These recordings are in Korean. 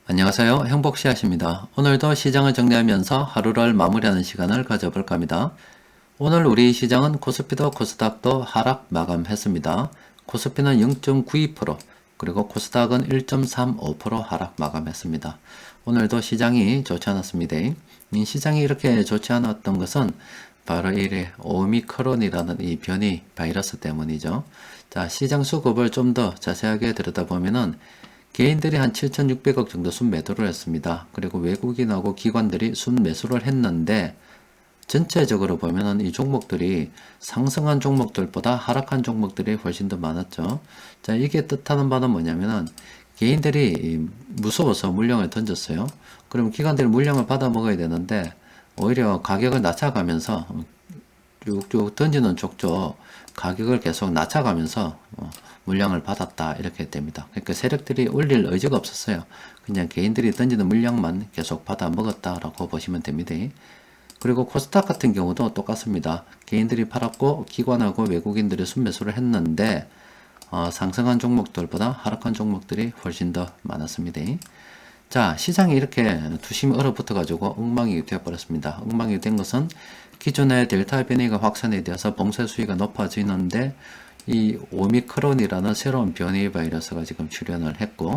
안녕하세요. 행복씨앗입니다. 오늘도 시장을 정리하면서 하루를 마무리하는 시간을 가져볼까 합니다. 오늘 우리 시장은 코스피도 코스닥도 하락 마감했습니다. 코스피는 0.92%, 그리고 코스닥은 1.35% 하락 마감했습니다. 오늘도 시장이 좋지 않았습니다. 이 시장이 이렇게 좋지 않았던 것은 바로 이 오미크론이라는 이 변이 바이러스 때문이죠. 자, 시장 수급을 좀 더 자세하게 들여다보면은 개인들이 한 7,600억 정도 순매도를 했습니다. 그리고 외국인하고 기관들이 순매수를 했는데 전체적으로 보면은 이 종목들이 상승한 종목들보다 하락한 종목들이 훨씬 더 많았죠. 자, 이게 뜻하는 바는 뭐냐면은 개인들이 무서워서 물량을 던졌어요. 그럼 기관들이 물량을 받아 먹어야 되는데 오히려 가격을 낮춰가면서 쭉쭉 던지는 족족 가격을 계속 낮춰가면서 물량을 받았다 이렇게 됩니다. 그러니까 세력들이 올릴 의지가 없었어요. 그냥 개인들이 던지는 물량만 계속 받아 먹었다라고 보시면 됩니다. 그리고 코스닥 같은 경우도 똑같습니다. 개인들이 팔았고 기관하고 외국인들이 순매수를 했는데 상승한 종목들보다 하락한 종목들이 훨씬 더 많았습니다. 자, 시장이 이렇게 두심이 얼어붙어 가지고 엉망이 되어버렸습니다. 엉망이 된 것은 기존의 델타 변이가 확산이 되어서 봉쇄 수위가 높아지는데 이 오미크론이라는 새로운 변이 바이러스가 지금 출현을 했고,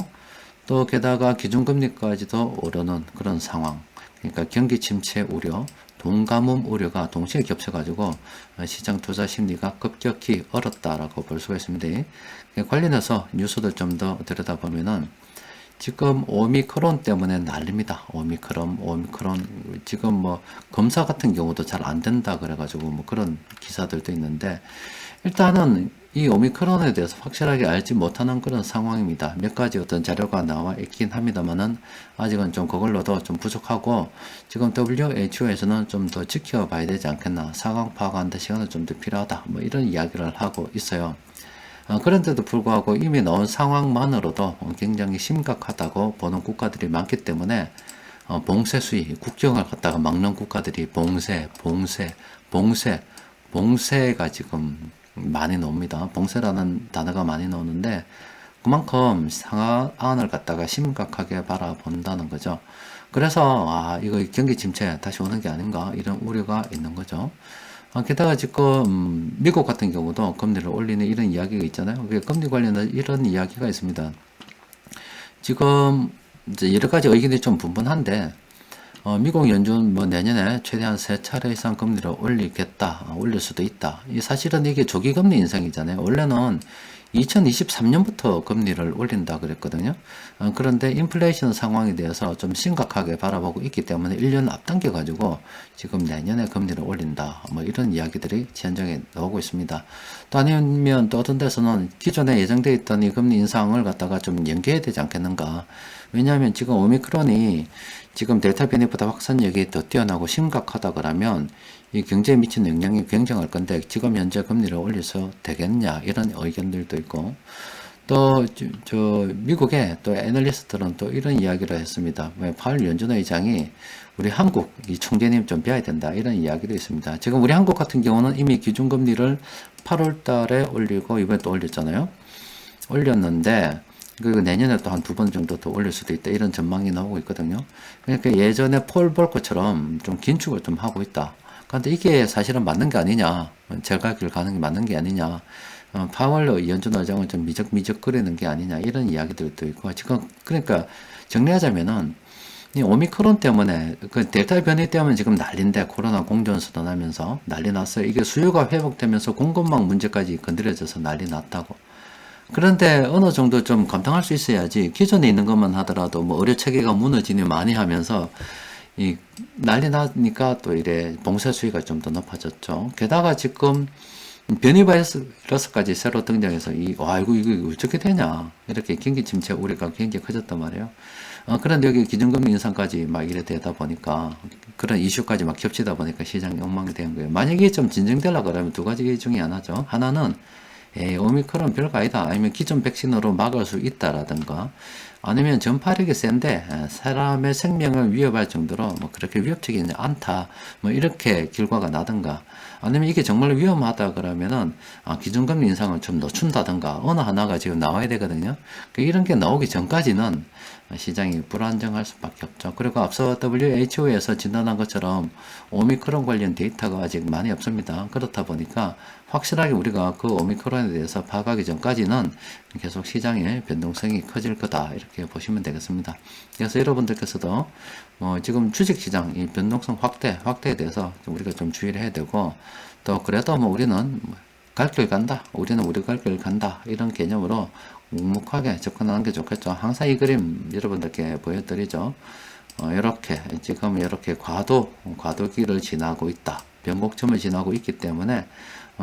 또 게다가 기준금리까지도 오르는 그런 상황. 그러니까 경기 침체 우려, 동가뭄 우려가 동시에 겹쳐가지고 시장 투자 심리가 급격히 얼었다라고 볼 수가 있습니다. 관련해서 뉴스들 좀 더 들여다보면은 지금 오미크론 때문에 난립니다. 오미크론. 지금 뭐 검사 같은 경우도 잘 안 된다 그래가지고 뭐 그런 기사들도 있는데, 일단은 이 오미크론에 대해서 확실하게 알지 못하는 그런 상황입니다. 몇 가지 어떤 자료가 나와 있긴 합니다만은 아직은 좀 그걸로도 좀 부족하고, 지금 WHO에서는 좀 더 지켜봐야 되지 않겠나, 상황 파악하는 데 시간은 좀 더 필요하다, 뭐 이런 이야기를 하고 있어요. 그런데도 불구하고 이미 나온 상황만으로도 굉장히 심각하다고 보는 국가들이 많기 때문에 봉쇄 수위, 국경을 갖다가 막는 국가들이 봉쇄가 지금 많이 나옵니다. 봉쇄라는 단어가 많이 나오는데 그만큼 상황을 갖다가 심각하게 바라본다는 거죠. 그래서 이거 경기 침체 다시 오는 게 아닌가 이런 우려가 있는 거죠. 게다가 지금 미국 같은 경우도 금리를 올리는 이런 이야기가 있잖아요. 금리 관련해서 이런 이야기가 있습니다. 지금 이제 여러 가지 의견이 좀 분분한데 미국 연준 뭐 내년에 최대한 3차례 이상 금리를 올릴 수도 있다. 사실은 이게 조기 금리 인상이잖아요. 원래는 2023년부터 금리를 올린다 그랬거든요. 그런데 인플레이션 상황에 대해서 좀 심각하게 바라보고 있기 때문에 1년 앞당겨 가지고 지금 내년에 금리를 올린다, 뭐 이런 이야기들이 현장에 나오고 있습니다. 또 아니면 또 어떤 데서는 기존에 예정되어 있던 이 금리 인상을 갖다가 좀 연기해야 되지 않겠는가. 왜냐하면 지금 오미크론이 지금 델타 변이보다 확산력이 더 뛰어나고 심각하다 그러면 이 경제에 미치는 영향이 굉장할 건데 지금 현재 금리를 올려서 되겠냐 이런 의견들도 있고, 또 미국의 또 애널리스트들은 또 이런 이야기를 했습니다. 파월 연준 의장이 우리 한국 이 총재님 좀 뵈야 된다 이런 이야기도 있습니다. 지금 우리 한국 같은 경우는 이미 기준금리를 8월 달에 올리고 이번에 또 올렸잖아요. 올렸는데 그리고 내년에 또 한 2번 정도 더 올릴 수도 있다 이런 전망이 나오고 있거든요. 그러니까 예전에 폴 볼커처럼 좀 긴축을 좀 하고 있다. 그런데 이게 사실은 맞는 게 아니냐, 제각길 가는 게 맞는 게 아니냐, 파월 연준 의장을 좀 미적거리는 게 아니냐 이런 이야기들도 있고, 지금 그러니까 정리하자면은 이 오미크론 때문에 그 델타 변이 때문에 지금 난리인데, 코로나 공전수도 나면서 난리 났어요. 이게 수요가 회복되면서 공급망 문제까지 건드려져서 난리 났다고. 그런데 어느 정도 좀 감당할 수 있어야지, 기존에 있는 것만 하더라도 뭐 의료 체계가 무너지니 많이 하면서 이 난리 나니까 또 이래 봉쇄 수위가 좀 더 높아졌죠. 게다가 지금 변이 바이러스까지 새로 등장해서 이거 어떻게 되냐, 이렇게 경기 침체 우려가 굉장히 커졌단 말이에요. 그런데 여기 기준금리 인상까지 막 이래 되다 보니까, 그런 이슈까지 막 겹치다 보니까 시장이 엉망이 된 거예요. 만약에 좀 진정되려고 그러면 두 가지 중에 하나죠. 하나는 오미크론 별거 아니다, 아니면 기존 백신으로 막을 수 있다라든가, 아니면 전파력이 센데 사람의 생명을 위협할 정도로 뭐 그렇게 위협적이지 않다, 뭐 이렇게 결과가 나든가, 아니면 이게 정말 위험하다 그러면은 기준금리 인상을 좀 늦춘다든가 어느 하나가 지금 나와야 되거든요. 이런 게 나오기 전까지는 시장이 불안정할 수밖에 없죠. 그리고 앞서 WHO에서 진단한 것처럼 오미크론 관련 데이터가 아직 많이 없습니다. 그렇다 보니까 확실하게 우리가 그 오미크론에 대해서 파악하기 전까지는 계속 시장의 변동성이 커질 거다, 이렇게 보시면 되겠습니다. 그래서 여러분들께서도 지금 주식시장 이 변동성 확대에 대해서 우리가 좀 주의를 해야 되고, 또 그래도 우리는 갈 길 간다, 우리는 우리 갈 길 간다, 이런 개념으로 묵묵하게 접근하는 게 좋겠죠. 항상 이 그림 여러분들께 보여드리죠. 이렇게 지금 이렇게 과도기를 지나고 있다, 변곡점을 지나고 있기 때문에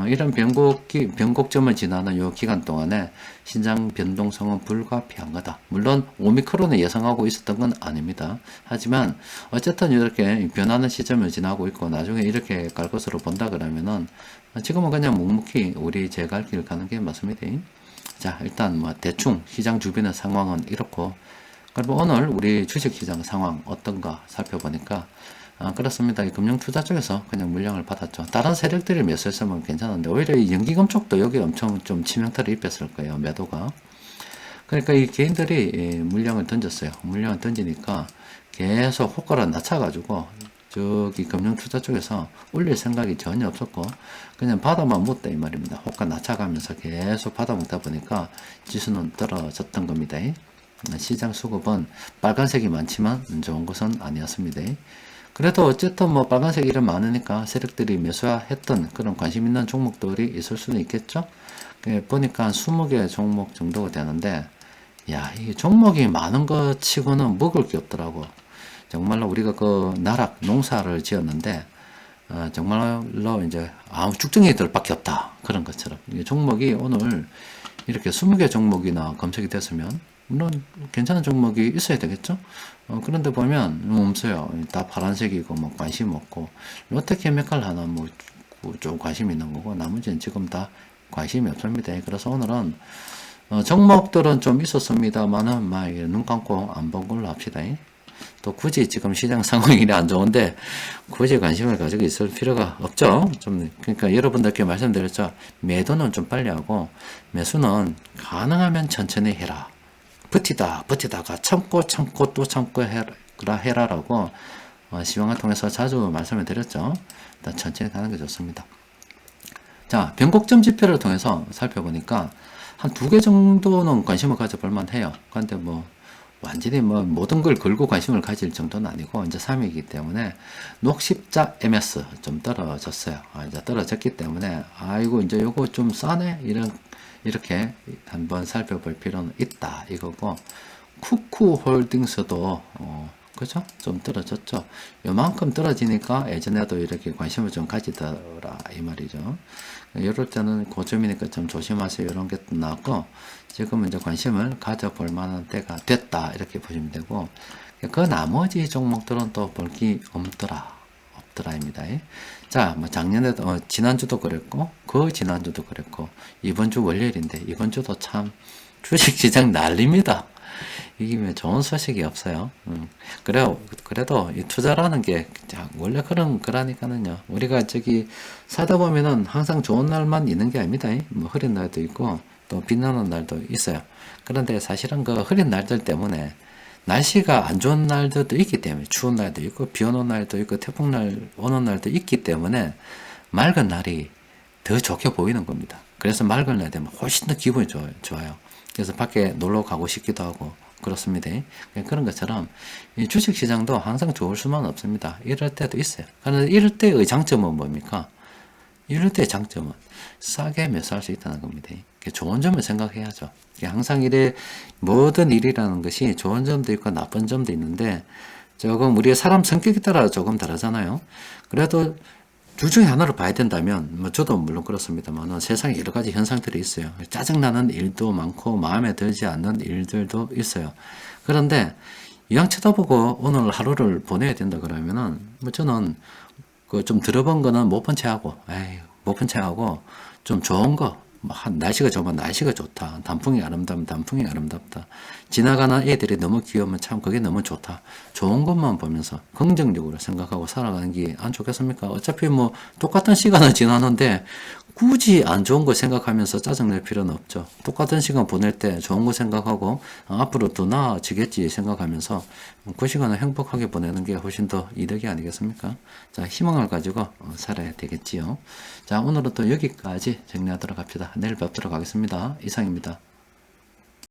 이런 변곡점을 지나는 이 기간 동안에 시장 변동성은 불가피한 거다. 물론 오미크론을 예상하고 있었던 건 아닙니다. 하지만 어쨌든 이렇게 변하는 시점을 지나고 있고 나중에 이렇게 갈 것으로 본다 그러면은 지금은 그냥 묵묵히 우리 제 갈 길 가는 게 맞습니다. 자, 일단 대충 시장 주변의 상황은 이렇고, 그리고 오늘 우리 주식시장 상황 어떤가 살펴보니까 그렇습니다. 이 금융투자 쪽에서 그냥 물량을 받았죠. 다른 세력들이 매수했으면 괜찮은데 오히려 이 연기금 쪽도 여기 엄청 좀 치명타를 입혔을 거예요, 매도가. 그러니까 이 개인들이 물량을 던졌어요. 물량을 던지니까 계속 호가를 낮춰가지고 저기 금융투자 쪽에서 올릴 생각이 전혀 없었고 그냥 받아만 묻다 이 말입니다. 호가 낮춰가면서 계속 받아먹다 보니까 지수는 떨어졌던 겁니다. 시장 수급은 빨간색이 많지만 좋은 것은 아니었습니다. 그래도 어쨌든 빨간색 이름 많으니까 세력들이 매수했던 그런 관심 있는 종목들이 있을 수는 있겠죠. 보니까 한 20개 종목 정도가 되는데, 야, 이 종목이 많은 것 치고는 먹을 게 없더라고. 정말로 우리가 그 나락 농사를 지었는데 정말로 이제 아무 쭉정이들 밖에 없다, 그런 것처럼 이 종목이 오늘 이렇게 20개 종목이나 검색이 됐으면 물론 괜찮은 종목이 있어야 되겠죠. 그런데 보면 없어요. 다 파란색이고 관심 없고, 롯데케미칼 하나 좀 관심 있는 거고 나머지는 지금 다 관심이 없습니다. 그래서 오늘은 종목들은 좀 있었습니다만은 눈 감고 안 본 걸로 합시다. 또 굳이 지금 시장 상황이 안 좋은데 굳이 관심을 가지고 있을 필요가 없죠. 그러니까 여러분들께 말씀드렸죠. 매도는 좀 빨리 하고 매수는 가능하면 천천히 해라. 버티다가 참고 또 참고 해라라고 시황을 통해서 자주 말씀을 드렸죠. 일단 천천히 가는 게 좋습니다. 자, 변곡점 지표를 통해서 살펴보니까 한 2개 정도는 관심을 가져볼 만해요. 그런데 완전히 모든 걸 걸고 관심을 가질 정도는 아니고 이제 3위이기 때문에 녹십자 MS 좀 떨어졌어요. 이제 떨어졌기 때문에 아이고 이제 요거 좀 싸네, 이렇게 한번 살펴볼 필요는 있다 이거고, 쿠쿠홀딩스도 그죠? 좀 떨어졌죠. 요만큼 떨어지니까 예전에도 이렇게 관심을 좀 가지더라 이 말이죠. 이럴 때는 고점이니까 좀 조심하세요, 이런 게 나왔고, 지금은 이제 관심을 가져볼 만한 때가 됐다, 이렇게 보시면 되고, 그 나머지 종목들은 또 볼 게 없더라입니다. 자, 작년에도 지난주도 그랬고 그 지난주도 그랬고 이번 주 월요일인데 이번 주도 참 주식시장 난립니다. 이게 좋은 소식이 없어요. 그래도 이 투자라는 게 원래 그러니까는요. 우리가 사다 보면은 항상 좋은 날만 있는 게 아닙니다. 흐린 날도 있고 또 빛나는 날도 있어요. 그런데 사실은 그 흐린 날들 때문에 날씨가 안 좋은 날들도 있기 때문에, 추운 날도 있고 비 오는 날도 있고 태풍날 오는 날도 있기 때문에 맑은 날이 더 좋게 보이는 겁니다. 그래서 맑은 날 되면 훨씬 더 기분이 좋아요. 그래서 밖에 놀러 가고 싶기도 하고 그렇습니다. 그런 것처럼 이 주식시장도 항상 좋을 수만 없습니다. 이럴 때도 있어요. 그런데 이럴 때의 장점은 뭡니까? 이럴 때의 장점은 싸게 매수할 수 있다는 겁니다. 좋은 점을 생각해야죠. 항상 모든 일이라는 것이 좋은 점도 있고 나쁜 점도 있는데 조금 우리의 사람 성격에 따라 조금 다르잖아요. 그래도 둘 중에 하나를 봐야 된다면 저도 물론 그렇습니다만 세상에 여러 가지 현상들이 있어요. 짜증나는 일도 많고 마음에 들지 않는 일들도 있어요. 그런데 이왕 쳐다보고 오늘 하루를 보내야 된다 그러면은 저는 좀 들어본 거는 못 본 채 하고 좀 좋은 거 날씨가 좋으면 날씨가 좋다. 단풍이 아름다우면 단풍이 아름답다. 지나가는 애들이 너무 귀여우면 참 그게 너무 좋다. 좋은 것만 보면서 긍정적으로 생각하고 살아가는 게 안 좋겠습니까? 어차피 뭐 똑같은 시간을 지나는데 굳이 안 좋은 거 생각하면서 짜증낼 필요는 없죠. 똑같은 시간 보낼 때 좋은 거 생각하고 앞으로 더 나아지겠지 생각하면서 그 시간을 행복하게 보내는 게 훨씬 더 이득이 아니겠습니까? 자, 희망을 가지고 살아야 되겠지요. 자, 오늘은 또 여기까지 정리하도록 합시다. 내일 뵙도록 하겠습니다. 이상입니다.